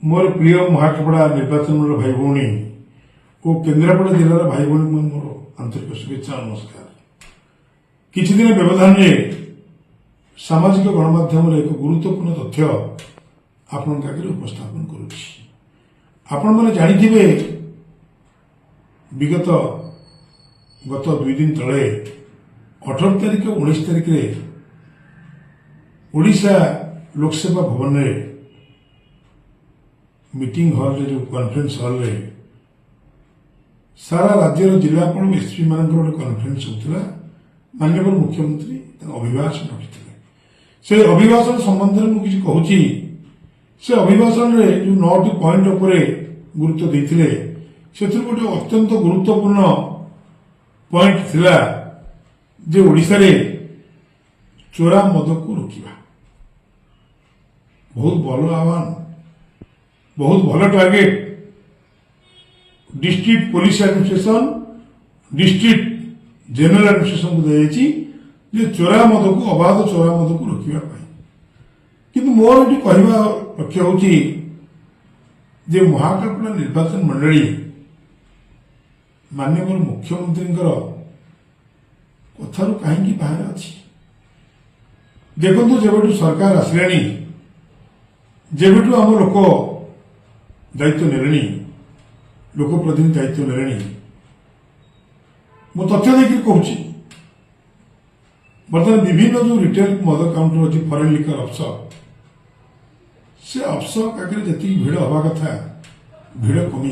मोर प्रिय महाकपड़ा निर्वाचन मंडल भाई भौणी और केन्द्रापड़ा जिलार भाई भौणी मोर आंतरिक शुभेच्छा नमस्कार। किछि दिन व्यवधान सामाजिक गणमाध्यम एक गुरुत्वपूर्ण तथ्य आपण आगे उपस्थापन करुछि। आपण माने जानिथिबे विगत गत 2 दिन तले 18 तारिख 19 तारिख रे ओडिशा लोकसेवा भवन रे मीटिंग हॉल रे जो कॉन्फ्रेंस हॉल रे सारा राज्य जिलापाल एसपी मान कॉन्फ्रेंस होता माननीय मुख्यमंत्री अभिभाषण रखिते से अभिभाषण संबंध में मुझे कहूँ से अभिभाषण रे जो 9टी पॉइंट उपरे गुरुत्व देते से गोटे अत्यंत गुरुत्वपूर्ण पॉइंट थिला जे ओडिशा रे चोरा मद को रोकिबा बहुत भल आह्वान बहुत भल target. District police administration district general administration को दिखाई जे चोरा मद को अबाध चोरा मद को रोकने किंतु मोर ये कहवा लक्ष्य हूँ जे महाकल्पना निर्वाचन मंडली माननीय मुख्यमंत्री कथार कहीं बाहर अच्छी देखो जब सरकार आसला जब आम लोक दायित्व ने लोकप्रतिनिधि दायित्व ने मु तथ्य देखिए कहूँ बर्तमान विभिन्न जो रिटेल मद काउंटर अच्छी फरेन लिकर अफसर से अफसर पाखे जी भिड़ हवा कथा भिड़ कमी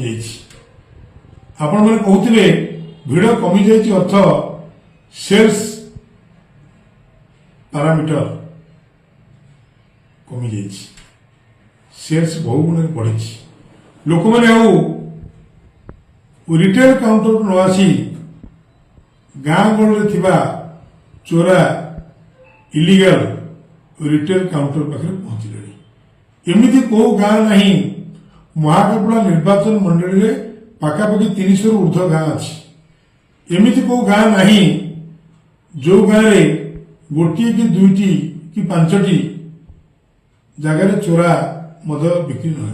आपण मैंने कहते भिड़ कमी जा अर्थ सेल्स पैरामीटर कमी जा सेल्स बहु गुण बढ़ी लोक मैंने रिटेल काउंटर न आसी गाँ गहली थिबा चोरा इलीगल रिटेल काउंटर पाखे पहुंचले एमती को गाँ नहीं महाकल्पना निर्वाचन मंडली रे पाखापाखि 300 रु ऊर्ध्व गाँ अच्छी एमती को गाँ नहीं जो गाँव में गोटे कि 2टी कि 5टी जगार चोरा मद बिक्री न हो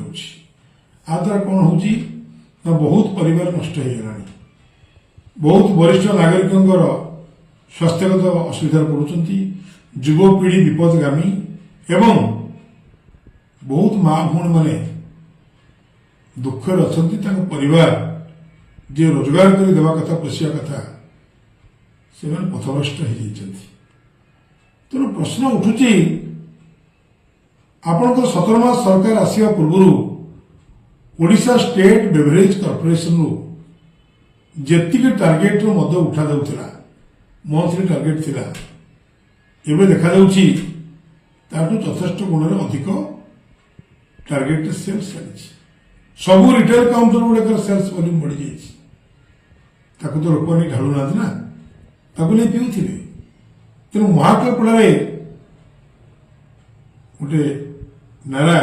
द्वारा कौन हो बहुत परिवार नष्ट हो गलानी बहुत वरिष्ठ नागरिकों स्वास्थ्यगत असुविधा पड़ुंट युवपीढ़ी विपदगामी एवं बहुत माँ भूणी मैंने दुखर अच्छा परिवार जे रोजगार कर देवा कथा पोषिया कथा से पथभ्रष्ट हो तेणु प्रश्न उठुची आपण 17 मास सरकार आसिया पूर्व ओडिशा स्टेट बेवरेज कॉर्पोरेशन रु जेतिकी टार्गेट रो मद उठा जाउथिला मंथली टार्गेट थिला एबे देखा जाउची ताटू यथेष्ट गुण अधिक टार्गेट सेल्स चली सबू रिटेल काउंटर गुड़ाकर सेल्स वॉल्यूम बढ़ी जाइए ताकू तो लोक नहीं ढालू ना ताकू नहीं पीउथिले तेणु महाकल्पना गोटे नारा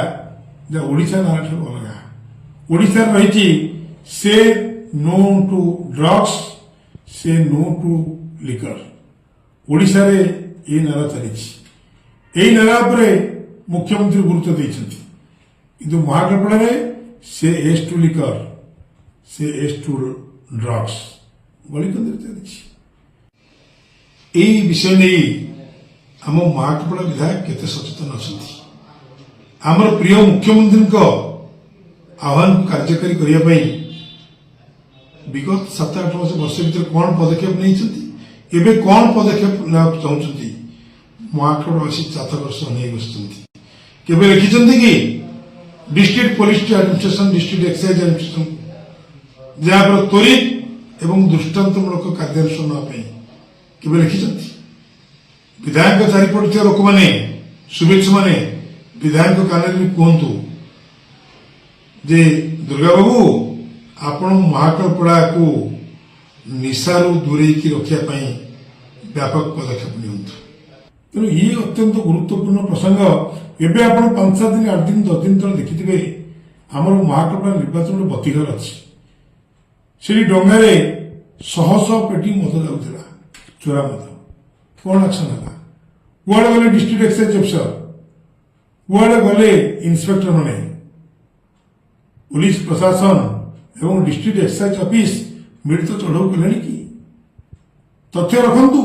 जा ओडिशा नारा ठार अलग ओडिशा रही से नो टू ड्रग्स से नो टू लिकर ओडिशा रे ये नारा चली नारा पर मुख्यमंत्री गुरुत्व देते किंतु महाकल्पना से एस टू लिकर से एस टू ड्रग्स गली चली विषय नहीं आम महाकल्पना विधायक केते सचेतन अच्छा आमर प्रिय मुख्यमंत्री आह्वान को कार्यकारी करने विगत 7-8 वर्ष भर कौन पदक्षेप नहीं एवं कौन पदक्षेप ना चाहते महाकल्पनावासी 7 वर्ष नहीं बसुँच केवे लिखिं कि district police administration district excise administration जहाँ पर त्वरित एवं दृष्टांतमूलक कार्यानुष्ठान केवे लिखिं विधायक चारिपट लोक मैंने शुभेच्छु मैंने विधायक कान में कहतु जे दुर्गा बाबू आपण महाकल्पना को निशारू दूरे रखापी व्यापक पदक्षेप नियंतु तेणु ये अत्यंत गुरुत्वपूर्ण प्रसंग एवं आप 5-7 दिन 8 दिन 10 दिन तक देखिथे आम महाकल्पना निर्वाचन बतीघर अच्छी से डंगार शह शह पेटी मद जाऊला चोरा मद कौन एक्शन है कुआड़े गले डिस्ट्रिक्ट एक्साइज अफिसर कुआड़े गले इन्स्पेक्टर मैंने पुलिस प्रशासन एवं डिस्ट्रिक्ट एक्साइज ऑफिस मिलित चढ़ाऊ कले कि तथ्य रखु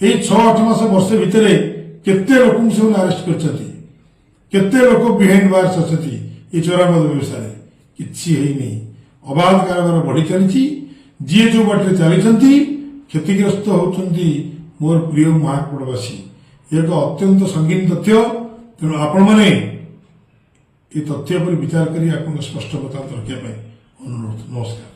ये 6-8 मास वर्ष भितर केते लोक से अरेस्ट करते लोक बिहाइंड बार्स अच्छी ये चोरा मद व्यवसाय किसी नहीं अबाध कारोबार बढ़ी चली जी जो बाटे चली क्षतिग्रस्त होती मोर प्रिय महाकूटवासी एक अत्यंत संगीन तथ्य तेणु आपण मैंने ये तथ्य पर विचार कर स्पष्ट मतामत रखा अनुरोध। नमस्कार।